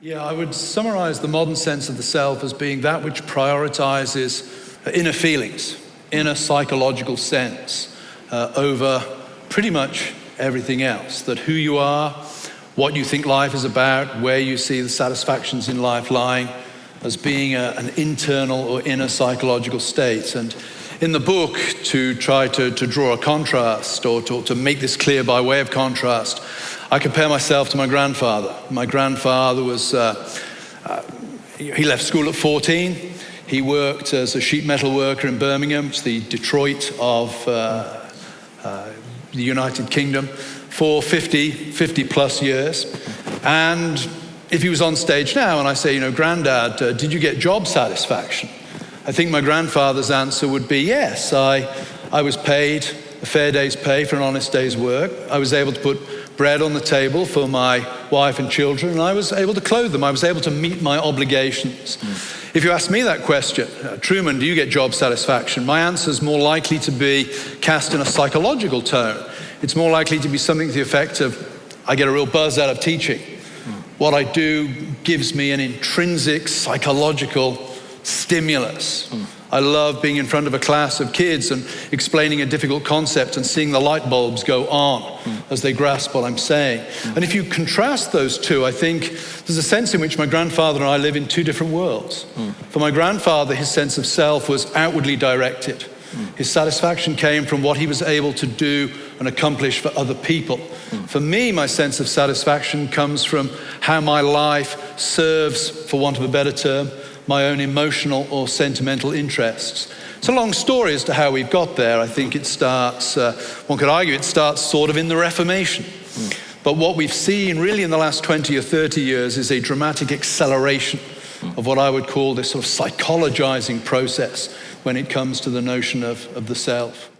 Yeah, I would summarize the modern sense of the self as being that which prioritizes inner feelings, inner psychological sense, over pretty much everything else. That who you are, what you think life is about, where you see the satisfactions in life lying, as being an internal or inner psychological state. And in the book, to try to draw a contrast or to make this clear by way of contrast, I compare myself to my grandfather. My grandfather was, he left school at 14. He worked as a sheet metal worker in Birmingham, it's the Detroit of the United Kingdom, for 50 plus years. And if he was on stage now and I say, Granddad, did you get job satisfaction? I think my grandfather's answer would be yes. I was paid a fair day's pay for an honest day's work. I was able to put bread on the table for my wife and children, and I was able to clothe them. I was able to meet my obligations. If you ask me that question, Trueman, do you get job satisfaction? My answer is more likely to be cast in a psychological tone. It's more likely to be something to the effect of, I get a real buzz out of teaching. What I do gives me an intrinsic psychological stimulus. I love being in front of a class of kids and explaining a difficult concept and seeing the light bulbs go on as they grasp what I'm saying. And if you contrast those two, I think there's a sense in which my grandfather and I live in two different worlds. For my grandfather, his sense of self was outwardly directed. His satisfaction came from what he was able to do and accomplish for other people. For me, my sense of satisfaction comes from how my life serves, for want of a better term, my own emotional or sentimental interests. It's a long story as to how we've got there. I think it starts, one could argue it starts sort of in the Reformation. But what we've seen really in the last 20 or 30 years is a dramatic acceleration of what I would call this sort of psychologizing process when it comes to the notion of the self.